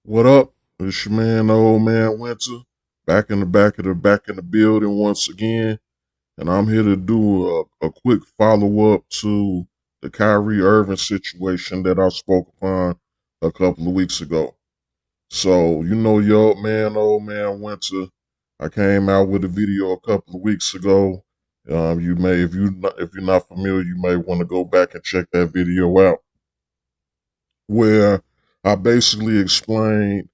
What up? It's your man, the old man Winter, back in the building once again, and I'm here to do a quick follow up to the Kyrie Irving situation that I spoke upon a couple of weeks ago. So your old man Winter. I came out with a video a couple of weeks ago. You may, if you're not familiar, you may want to go back and check that video out, where I basically explained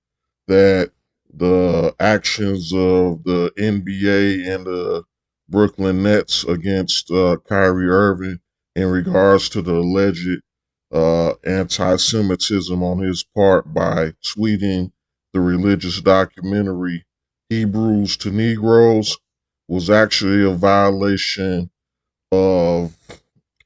that the actions of the NBA and the Brooklyn Nets against Kyrie Irving in regards to the alleged anti-Semitism on his part by tweeting the religious documentary Hebrews to Negroes was actually a violation of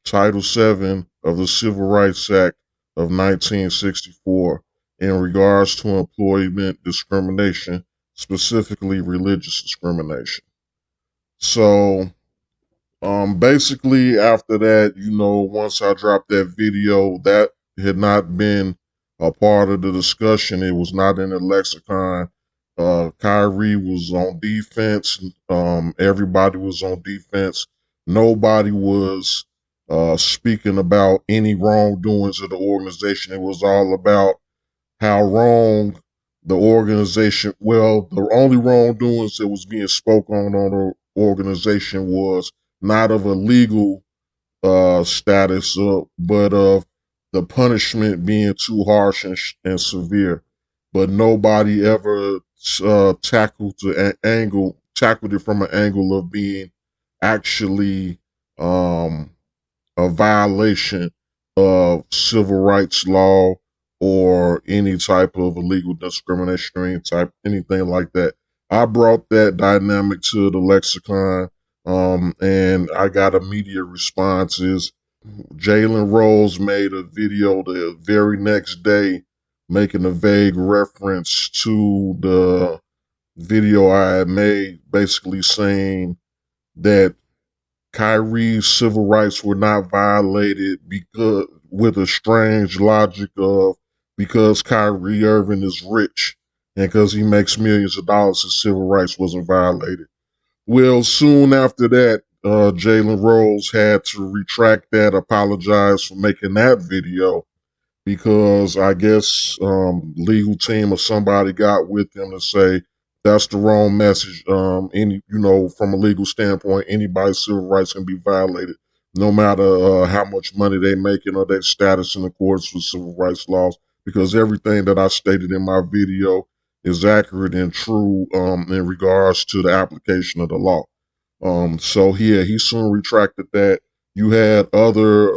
Title VII of the Civil Rights Act of 1964 in regards to employment discrimination, specifically religious discrimination. So, basically, after that, once I dropped that video, that had not been a part of the discussion. It was not in the lexicon. Kyrie was on defense. Everybody was on defense. Nobody was speaking about any wrongdoings of the organization. It was all about how wrong the organization. Well, the only wrongdoings that was being spoken on the organization was not of a legal status, but of the punishment being too harsh and severe. But nobody ever tackled it from an angle of being actually um, a violation of civil rights law or any type of illegal discrimination or anything like that. I brought that dynamic to the lexicon, and I got immediate responses. Jalen Rose made a video the very next day making a vague reference to the video I had made, basically saying that Kyrie's civil rights were not violated because, with a strange logic of, because Kyrie Irving is rich and because he makes millions of dollars, his civil rights wasn't violated. Well, soon after that, Jalen Rose had to retract that, apologize for making that video, because I guess legal team or somebody got with him to say that's the wrong message. From a legal standpoint, anybody's civil rights can be violated, no matter how much money they making or their status in accordance with civil rights laws. Because everything that I stated in my video is accurate and true in regards to the application of the law. So yeah, he soon retracted that. You had other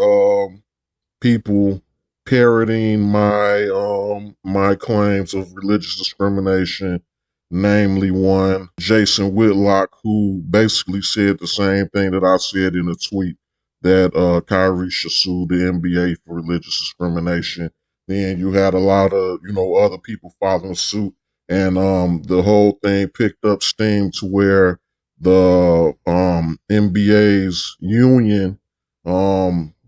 people parroting my claims of religious discrimination, namely one Jason Whitlock, who basically said the same thing that I said in a tweet, that Kyrie should sue the NBA for religious discrimination. Then you had a lot of other people following suit, and the whole thing picked up steam to where the NBA's union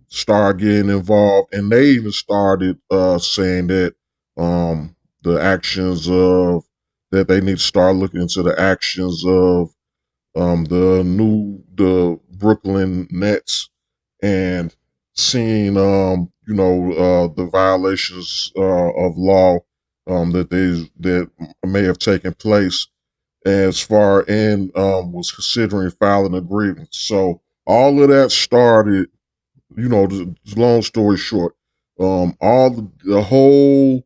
start getting involved, and they even started saying that the actions of that they need to start looking into the actions of the Brooklyn Nets, and seeing the violations of law that may have taken place, as far and was considering filing a grievance. So all of that started, long story short, the whole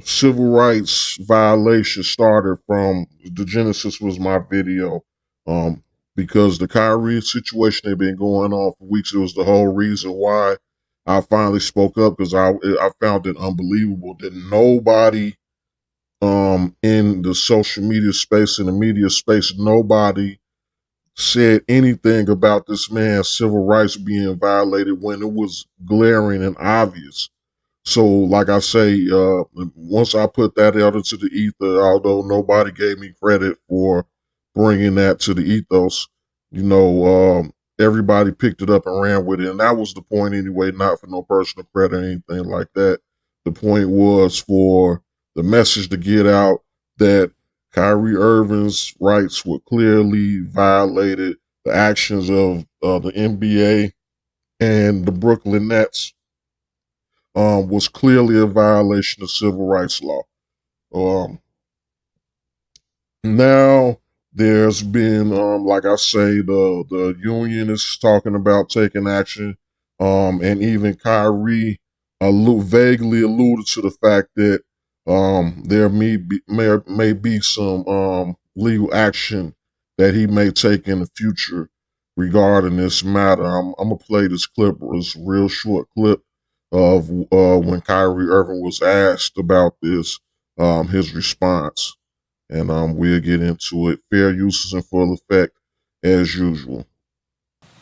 civil rights violation started from the genesis was my video, um, because the Kyrie situation had been going on for weeks. It was the whole reason why I finally spoke up, because I found it unbelievable that nobody in the social media space, in the media space, nobody said anything about this man's civil rights being violated when it was glaring and obvious. So, like I say, once I put that out into the ether, although nobody gave me credit for bringing that to the ethos, everybody picked it up and ran with it. And that was the point anyway, not for no personal credit or anything like that. The point was for the message to get out that Kyrie Irving's rights were clearly violated. The actions of the NBA and the Brooklyn Nets was clearly a violation of civil rights law. Um, Now there's been, like I say, the union is talking about taking action, and even Kyrie vaguely alluded to the fact that there may be some legal action that he may take in the future regarding this matter. I'm gonna play this clip. It's a real short clip of when Kyrie Irving was asked about this, his response, and we'll get into it. Fair use is in full effect as usual.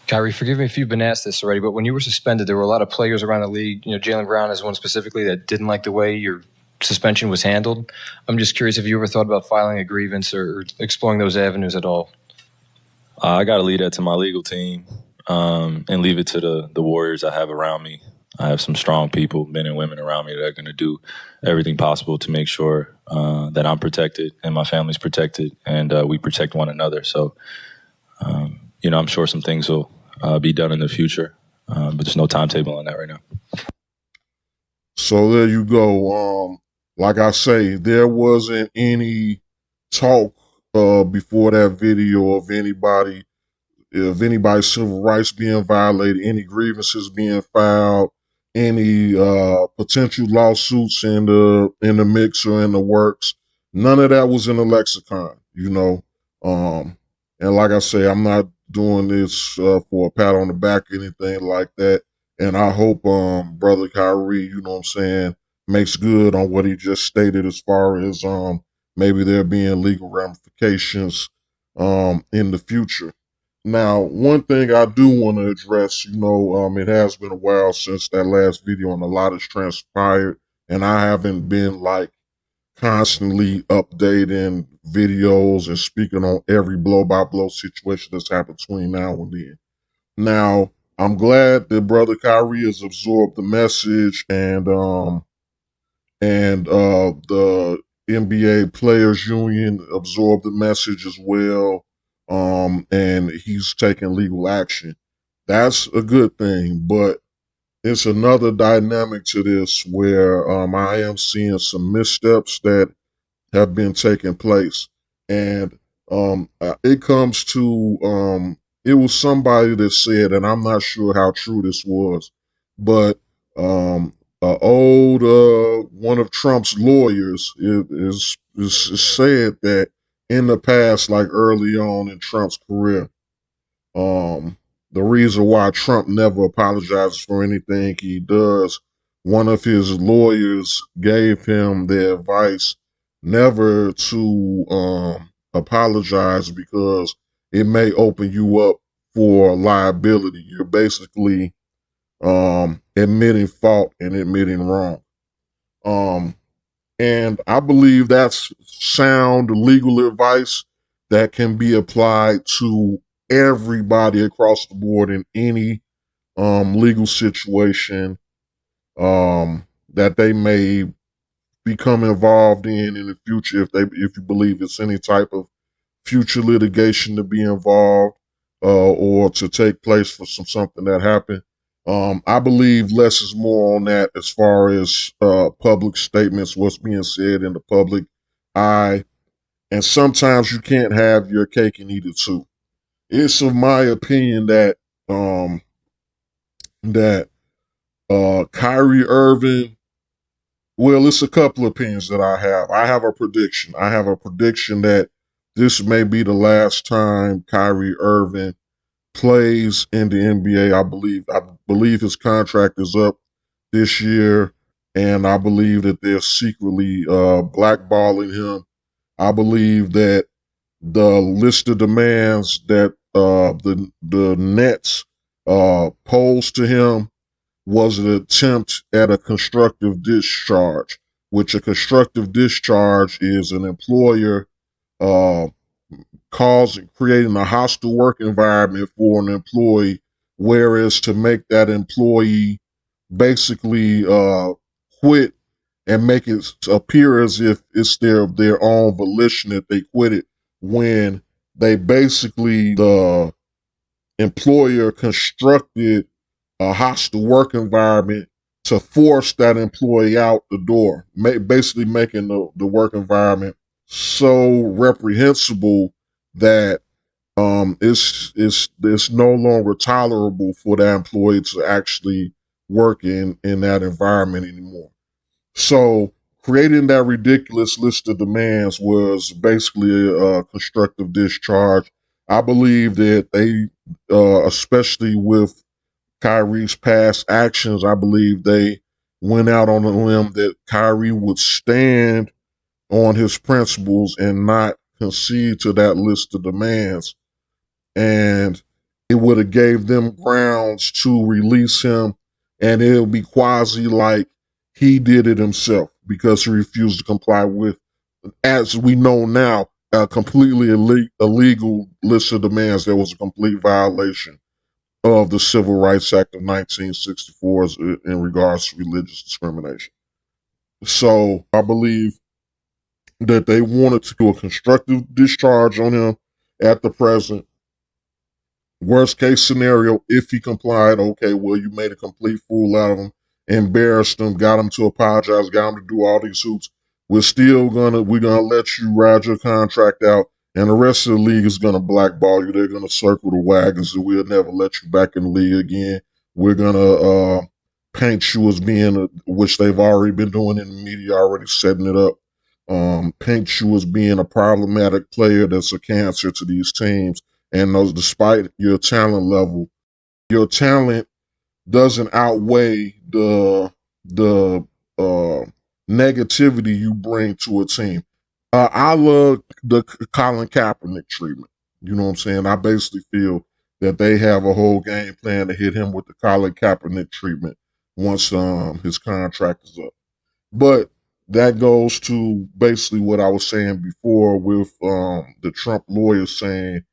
Kyrie, forgive me if you've been asked this already, but when you were suspended, there were a lot of players around the league. Jaylen Brown is one specifically that didn't like the way your suspension was handled. I'm just curious if you ever thought about filing a grievance or exploring those avenues at all. I got to leave that to my legal team, and leave it to the warriors I have around me. I have some strong people, men and women around me, that are going to do everything possible to make sure that I'm protected and my family's protected, and we protect one another. So, I'm sure some things will be done in the future, but there's no timetable on that right now. So there you go. Like I say, there wasn't any talk before that video of anybody's civil rights being violated, any grievances being filed, any potential lawsuits in the mix or in the works. None of that was in the lexicon. And like I say, I'm not doing this for a pat on the back or anything like that. And I hope brother Kyrie, you know what I'm saying, makes good on what he just stated as far as maybe there being legal ramifications in the future. Now, one thing I do want to address, it has been a while since that last video and a lot has transpired, and I haven't been like constantly updating videos and speaking on every blow by blow situation that's happened between now and then. Now, I'm glad that brother Kyrie has absorbed the message, and the NBA Players Union absorbed the message as well, and he's taking legal action. That's a good thing, but it's another dynamic to this where I am seeing some missteps that have been taking place, and it comes to it was somebody that said, and I'm not sure how true this was, but um, old one of Trump's lawyers is said that in the past, like early on in Trump's career, um, the reason why Trump never apologizes for anything he does, one of his lawyers gave him the advice never to apologize because it may open you up for liability. You're basically admitting fault and admitting wrong. Um, and I believe that's sound legal advice that can be applied to everybody across the board in any legal situation that they may become involved in the future, if you believe it's any type of future litigation to be involved or to take place for something that happened. I believe less is more on that as far as public statements, what's being said in the public eye. And sometimes you can't have your cake and eat it too. It's of my opinion that um, that Kyrie Irving. Well, it's a couple of opinions that I have. I have a prediction. I have a prediction that this may be the last time Kyrie Irving plays in the NBA. I believe his contract is up this year, and I believe that they're secretly blackballing him. I believe that the list of demands that the Nets posed to him was an attempt at a constructive discharge, which a constructive discharge is an employer uh, creating a hostile work environment for an employee, whereas to make that employee basically quit and make it appear as if it's their own volition that they quit it, when they basically, the employer constructed a hostile work environment to force that employee out the door, basically making the work environment so reprehensible that it's no longer tolerable for that employee to actually work in that environment anymore. So creating that ridiculous list of demands was basically a constructive discharge. I believe that they, especially with Kyrie's past actions, I believe they went out on a limb that Kyrie would stand on his principles and not concede to that list of demands. And it would have gave them grounds to release him, and it'll be quasi like he did it himself because he refused to comply with, as we know now, a completely illegal list of demands that was a complete violation of the Civil Rights Act of 1964 in regards to religious discrimination. So I believe that they wanted to do a constructive discharge on him at the present. Worst case scenario, if he complied, okay, well, you made a complete fool out of him, embarrassed him, got him to apologize, got him to do all these hoops. We're gonna let you ride your contract out, and the rest of the league is gonna blackball you. They're gonna circle the wagons, and we'll never let you back in the league again. We're gonna paint you as being, which they've already been doing in the media, already setting it up. Paint you as being a problematic player that's a cancer to these teams. And those, despite your talent level, your talent doesn't outweigh the negativity you bring to a team. I love the Colin Kaepernick treatment. You know what I'm saying? I basically feel that they have a whole game plan to hit him with the Colin Kaepernick treatment once his contract is up. But that goes to basically what I was saying before with the Trump lawyers saying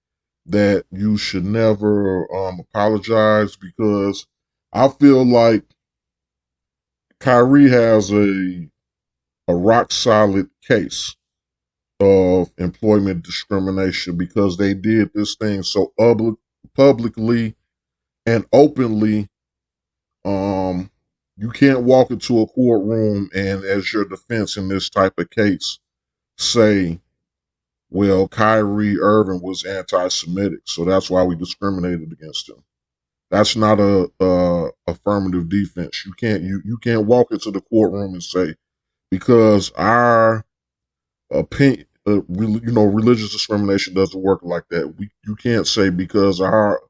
that you should never apologize, because I feel like Kyrie has a rock solid case of employment discrimination because they did this thing so publicly and openly. You can't walk into a courtroom and, as your defense in this type of case, say, well, Kyrie Irving was anti-Semitic, so that's why we discriminated against him. That's not a affirmative defense. You can't walk into the courtroom and say, because our opinion, religious discrimination doesn't work like that. You can't say because our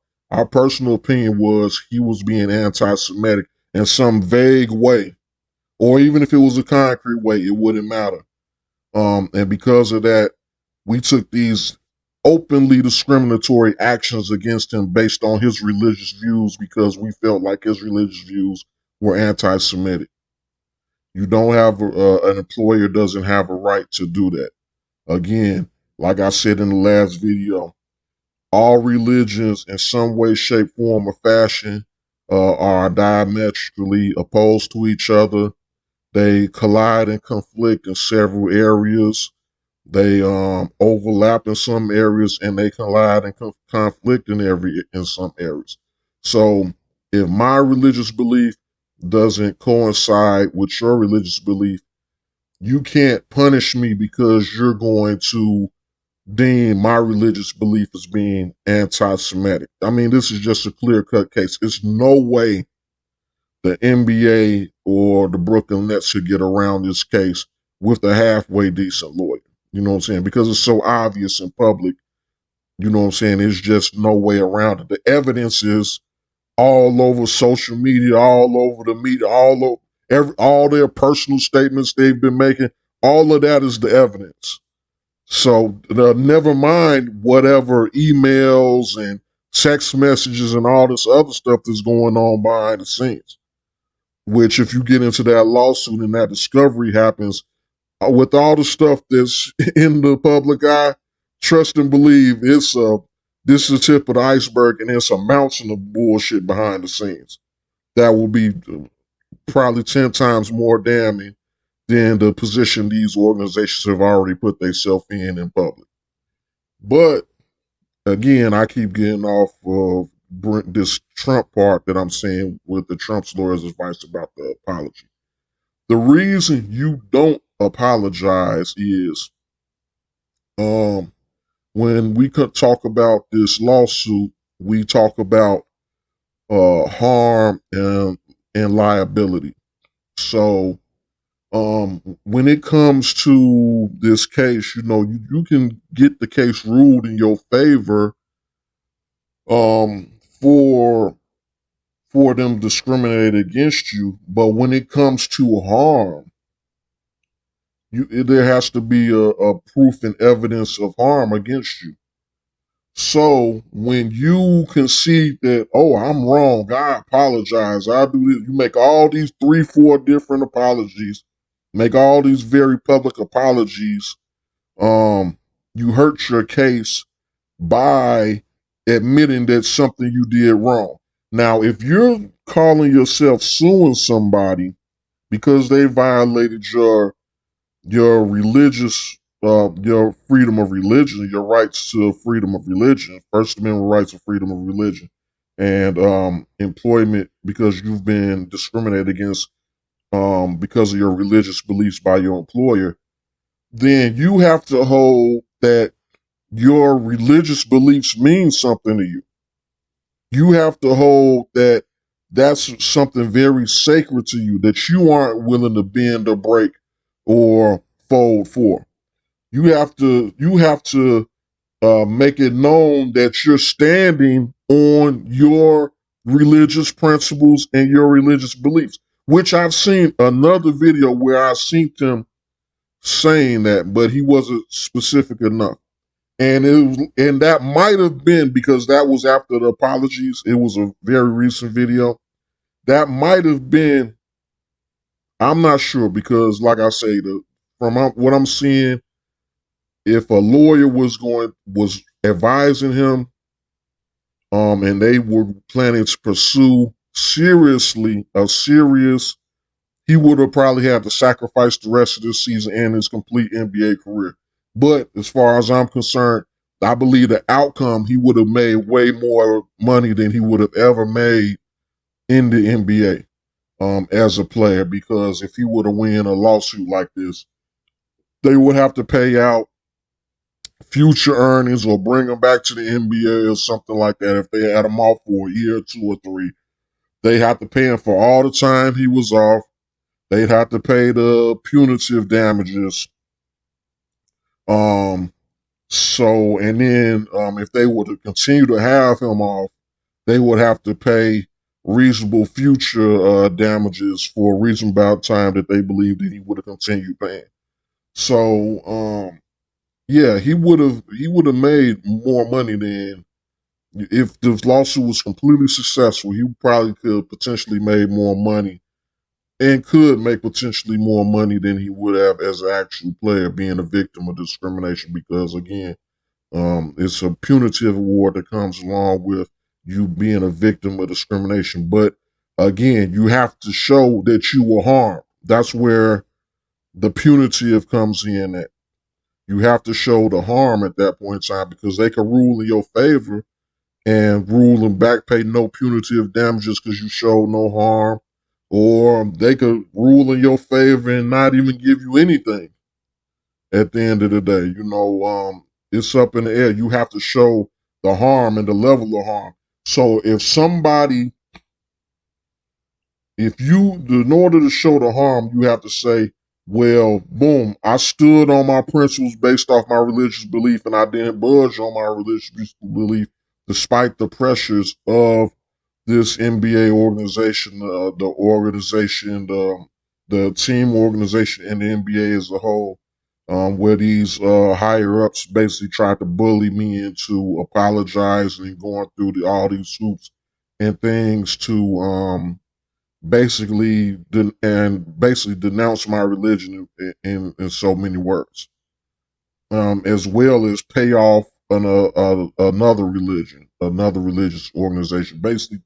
personal opinion was he was being anti-Semitic in some vague way, or even if it was a concrete way, it wouldn't matter. And because of that, we took these openly discriminatory actions against him based on his religious views because we felt like his religious views were anti-Semitic. You don't have an employer doesn't have a right to do that. Again, like I said in the last video, all religions in some way, shape, form, or fashion are diametrically opposed to each other. They collide and conflict in several areas. They overlap in some areas, and they collide and conflict in some areas. So if my religious belief doesn't coincide with your religious belief, you can't punish me because you're going to deem my religious belief as being anti-Semitic. I mean, this is just a clear-cut case. It's no way the NBA or the Brooklyn Nets should get around this case with a halfway decent lawyer. You know what I'm saying? Because it's so obvious in public. You know what I'm saying? There's just no way around it. The evidence is all over social media, all over the media, all their personal statements they've been making. All of that is the evidence. So never mind whatever emails and text messages and all this other stuff that's going on behind the scenes. Which, if you get into that lawsuit and that discovery happens, with all the stuff that's in the public eye, trust and believe this is the tip of the iceberg, and there's a mountain of bullshit behind the scenes that will be probably 10 times more damning than the position these organizations have already put themselves in public. But again, I keep getting off of this Trump part that I'm saying with the Trump's lawyer's advice about the apology. The reason you don't apologize is when we could talk about this lawsuit, we talk about harm and liability. So when it comes to this case, you can get the case ruled in your favor for them discriminating against you, but when it comes to harm, there has to be a proof and evidence of harm against you. So when you concede that, oh, I'm wrong, I apologize, I do this, you make all these 3, 4 different apologies, make all these very public apologies, you hurt your case by admitting that something you did wrong. Now, if you're calling yourself suing somebody because they violated your religious your freedom of religion, your rights to freedom of religion, First Amendment rights of freedom of religion, and employment because you've been discriminated against because of your religious beliefs by your employer, then you have to hold that your religious beliefs mean something to you. You have to hold that that's something very sacred to you that you aren't willing to bend or break or fold for. You have to make it known that you're standing on your religious principles and your religious beliefs. Which I've seen another video where I seen him saying that, but he wasn't specific enough. And that might have been because that was after the apologies. It was a very recent video. That might have been. I'm not sure because, like I say, from what I'm seeing, if a lawyer was advising him, and they were planning to pursue serious, he would have probably had to sacrifice the rest of this season and his complete NBA career. But as far as I'm concerned, I believe the outcome, he would have made way more money than he would have ever made in the NBA as a player. Because if he would have won a lawsuit like this, they would have to pay out future earnings or bring him back to the NBA or something like that. If they had him off for a year, 2 or 3, they have to pay him for all the time he was off. They'd have to pay the punitive damages. So, and then if they were to continue to have him off, they would have to pay reasonable future damages for a reasonable amount of time that they believe that he would have continued paying. So, yeah, he would have made more money than if the lawsuit was completely successful. He probably could potentially made more money and could make potentially more money than he would have as an actual player being a victim of discrimination because, again, it's a punitive award that comes along with you being a victim of discrimination. But again, you have to show that you were harmed. That's where the punitive comes in at. You have to show the harm at that point in time because they can rule in your favor and rule and back pay no punitive damages because you showed no harm, or they could rule in your favor and not even give you anything at the end of the day. It's up in the air. You have to show the harm and the level of harm. So in order to show the harm, you have to say, well, boom, I stood on my principles based off my religious belief and I didn't budge on my religious belief despite the pressures of this NBA organization, the team organization, and the NBA as a whole, where these higher ups basically tried to bully me into apologizing and going through all these hoops and things to basically denounce my religion in so many words, as well as pay off another religious organization, basically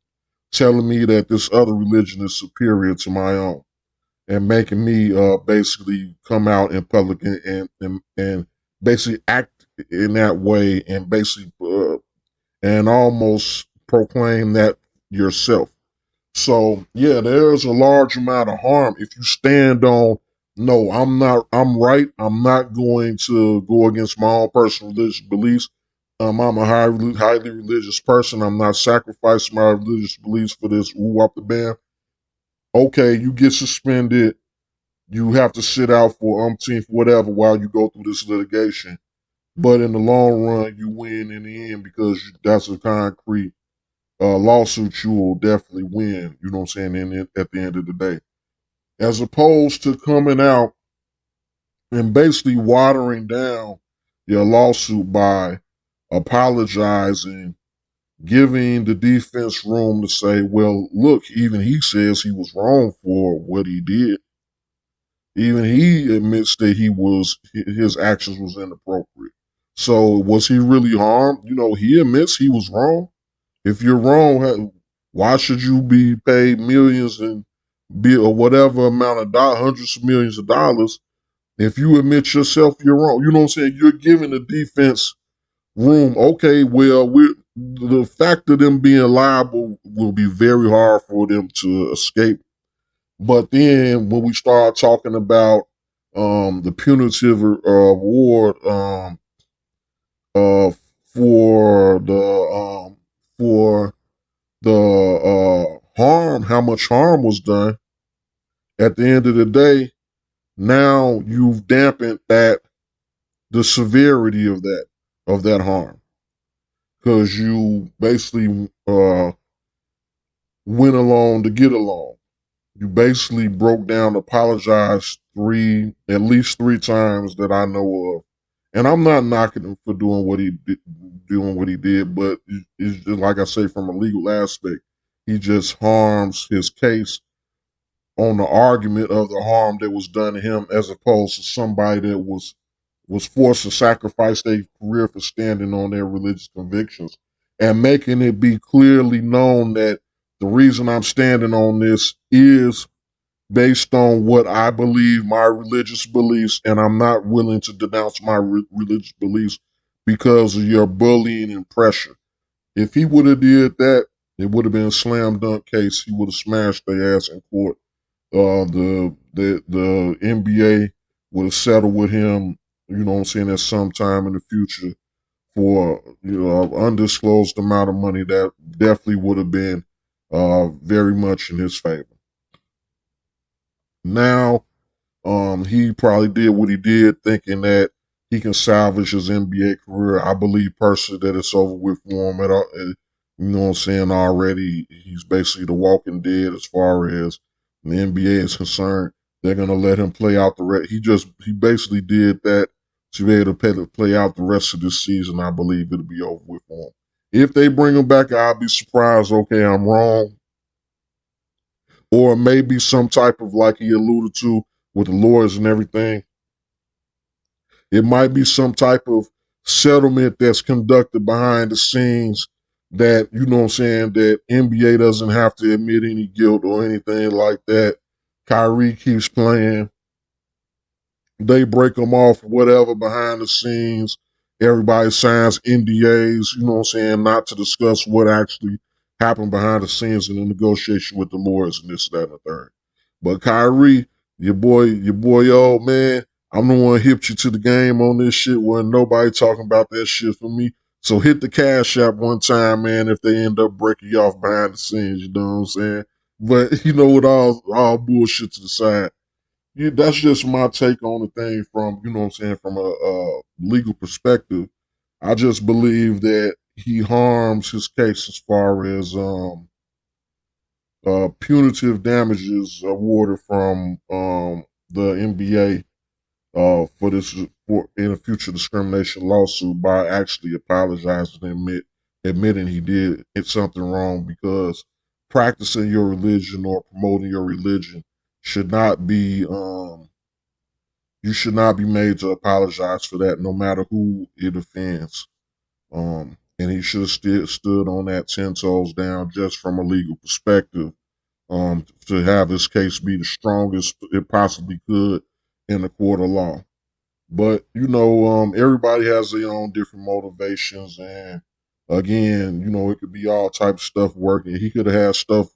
telling me that this other religion is superior to my own. and making me basically come out in public and basically act in that way and basically and almost proclaim that yourself. So yeah, there's a large amount of harm if you stand on, no, I'm right. I'm not going to go against my own personal religious beliefs. I'm a highly religious person. I'm not sacrificing my religious beliefs for this woo up the band. Okay, you get suspended. You have to sit out for umpteenth whatever while you go through this litigation. But in the long run, you win in the end because that's a concrete lawsuit you will definitely win. You know what I'm saying? At the end of the day, as opposed to coming out and basically watering down your lawsuit by apologizing, giving the defense room to say, well, look, even he says he was wrong for what he did. Even he admits that his actions was inappropriate. So was he really harmed? You know, he admits he was wrong. If you're wrong, why should you be paid millions and be or whatever amount of hundreds of millions of dollars if you admit yourself you're wrong? You know what I'm saying? You're giving the defense room. Okay, well, the fact of them being liable will be very hard for them to escape. But then when we start talking about the punitive award uh, for the harm, how much harm was done, at the end of the day, now you've dampened the severity of that harm because you basically went along to get along. You basically broke down, apologized at least three times that I know of. And I'm not knocking him for doing what he did, but it's just like I say, from a legal aspect, he just harms his case on the argument of the harm that was done to him, as opposed to somebody that was forced to sacrifice their career for standing on their religious convictions and making it be clearly known that the reason I'm standing on this is based on what I believe, my religious beliefs, and I'm not willing to denounce my religious beliefs because of your bullying and pressure. If he would have did that, it would have been a slam dunk case. He would have smashed their ass in court. The NBA would have settled with him, you know what I'm saying, at some time in the future for an undisclosed amount of money that definitely would have been very much in his favor. Now, he probably did what he did thinking that he can salvage his NBA career. I believe personally that it's over with for him at all. You know what I'm saying? Already, he's basically the walking dead as far as the NBA is concerned. They're gonna let him play out the rest. He basically did that to be able to play out the rest of this season. I believe it'll be over with for him. If they bring him back, I'll be surprised. Okay, I'm wrong, or maybe some type of, like he alluded to with the lawyers and everything, it might be some type of settlement that's conducted behind the scenes that, you know what I'm saying, that NBA doesn't have to admit any guilt or anything like that. Kyrie keeps playing. They break them off, whatever, behind the scenes. Everybody signs NDAs, you know what I'm saying, not to discuss what actually happened behind the scenes in the negotiation with the lawyers and this, that, and the third. But Kyrie, your boy, old man, I'm the one who hipped you to the game on this shit. Wasn't nobody talking about that shit for me. So hit the cash app one time, man, if they end up breaking you off behind the scenes, you know what I'm saying? But, with all bullshit to the side, yeah, that's just my take on the thing from, you know what I'm saying, from a legal perspective. I just believe that he harms his case as far as punitive damages awarded from the NBA for in a future discrimination lawsuit by actually apologizing and admitting he did something wrong, because practicing your religion or promoting your religion should not be you should not be made to apologize for that, no matter who it offends. And he should have stood on that 10 toes down just from a legal perspective to have this case be the strongest it possibly could in the court of law. But everybody has their own different motivations, and again, it could be all type of stuff working. He could have had stuff.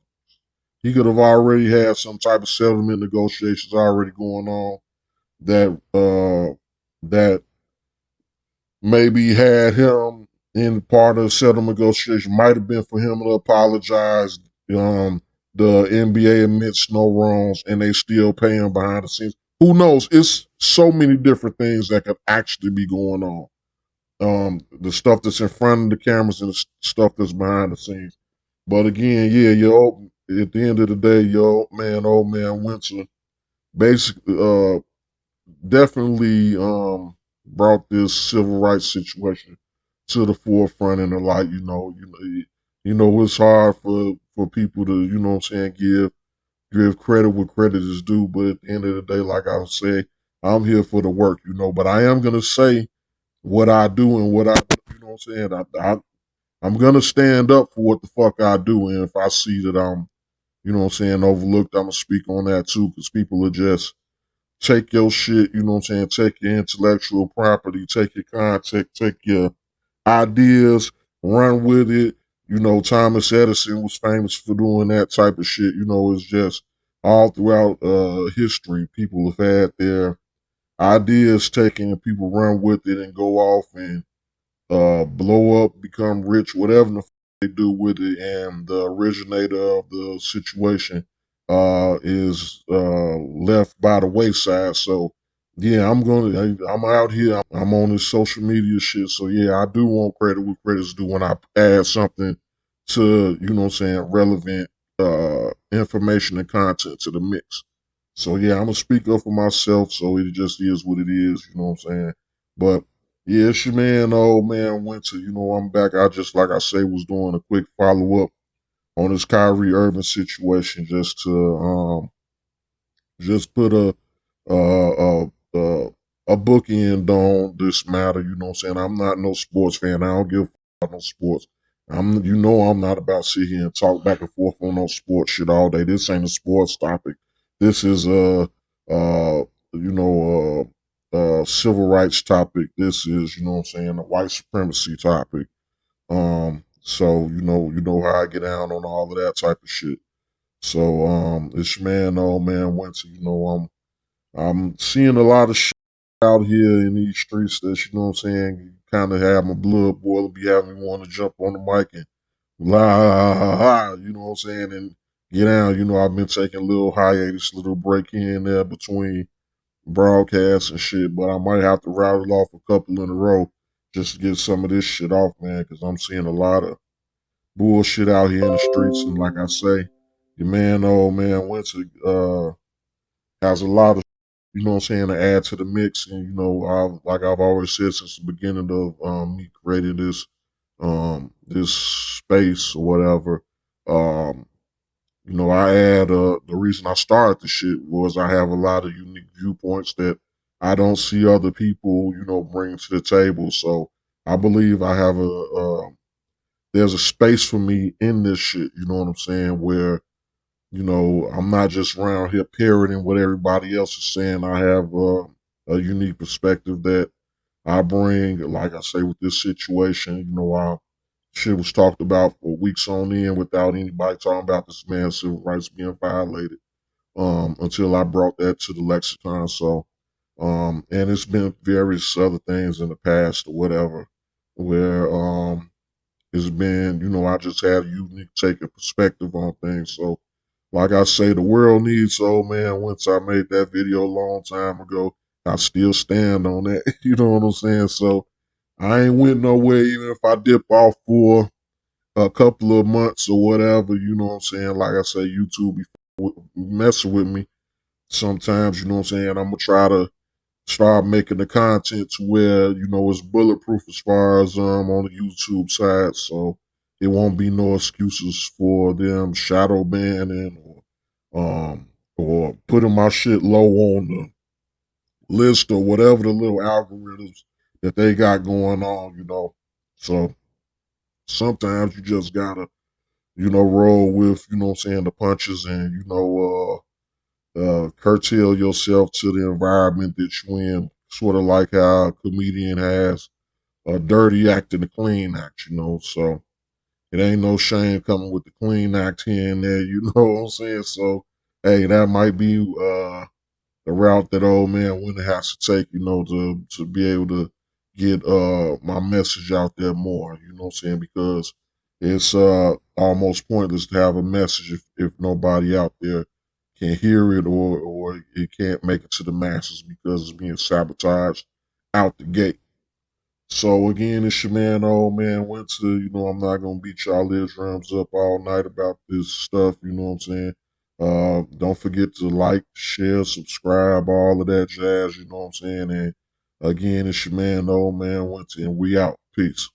He could have already had some type of settlement negotiations already going on that maybe had him in part of the settlement negotiation. Might have been for him to apologize. The NBA admits no wrongs, and they still pay him behind the scenes. Who knows? It's so many different things that could actually be going on. The stuff that's in front of the cameras and the stuff that's behind the scenes. But again, yeah, at the end of the day, old man Winter, basically, definitely brought this civil rights situation to the forefront and the light. It's hard for people to, what I'm saying, give credit where credit is due. But at the end of the day, like I was saying, I'm here for the work, But I am gonna say what I do and what I, what I'm saying. I'm gonna stand up for what the fuck I do, and if I see that I'm, what I'm saying, overlooked, I'm gonna speak on that too, because people are just take your shit, what I'm saying, take your intellectual property, take your content, take your ideas, run with it. Thomas Edison was famous for doing that type of shit. It's just all throughout history, people have had their ideas taken and people run with it and go off and blow up, become rich, whatever they do with it, and the originator of the situation is left by the wayside. So yeah, I'm out here. I'm on this social media shit. So yeah, I do want credit where credit's due when I add something to, what I'm saying, relevant information and content to the mix. So yeah, I'm gonna speak up for myself. So it just is what it is. You know what I'm saying? But yeah, it's your man, old man Winter. I'm back. I just, like I say, was doing a quick follow up on this Kyrie Irving situation, just put a bookend on this matter. You know what I'm saying? I'm not no sports fan. I don't give a fuck about no sports. I'm not about to sit here and talk back and forth on no sports shit all day. This ain't a sports topic. This is civil rights topic. This is, what I'm saying, a white supremacy topic. So how I get down on all of that type of shit. So it's your man, old man Winter. I'm seeing a lot of shit out here in these streets that, what I'm saying, kind of have my blood boil and be having me want to jump on the mic and la, you know what I'm saying, and get down. I've been taking a little hiatus, little break here and there between broadcasts and shit, but I might have to rattle off a couple in a row just to get some of this shit off, man, because I'm seeing a lot of bullshit out here in the streets. And like I say, your man, old man Winter, has a lot of, what I'm saying, to add to the mix. And, like I've always said since the beginning of me creating this space or whatever, I add, the reason I started the shit was I have a lot of unique viewpoints that I don't see other people, bring to the table. So I believe I have there's a space for me in this shit, you know what I'm saying, where, I'm not just around here parroting what everybody else is saying. I have a unique perspective that I bring. Like I say, with this situation, shit was talked about for weeks on end without anybody talking about this man's civil rights being violated. Until I brought that to the lexicon. So, and it's been various other things in the past or whatever, where it's been, I just had a unique take and perspective on things. So, like I say, the world needs old man. Once I made that video a long time ago, I still stand on that. You know what I'm saying? So I ain't went nowhere, even if I dip off for a couple of months or whatever. You know what I'm saying? Like I say, YouTube be messing with me sometimes. You know what I'm saying? I'm gonna try to start making the content to where, it's bulletproof as far as on the YouTube side. So it won't be no excuses for them shadow banning or putting my shit low on the list or whatever the little algorithms that they got going on. So sometimes you just gotta roll with, you know what I'm saying, the punches and, curtail yourself to the environment that you in, sort of like how a comedian has a dirty act and a clean act, so it ain't no shame coming with the clean act here and there, you know what I'm saying? So, hey, that might be the route that old man Winter has to take, to be able to get my message out there more, you know what I'm saying? Because it's almost pointless to have a message if nobody out there can hear it or it can't make it to the masses because it's being sabotaged out the gate. So again, it's your man, old man Winter. I'm not gonna beat y'all eardrums up all night about this stuff. You know what I'm saying? Don't forget to like, share, subscribe, all of that jazz. You know what I'm saying? And again, it's your man, old man Winter, and we out. Peace.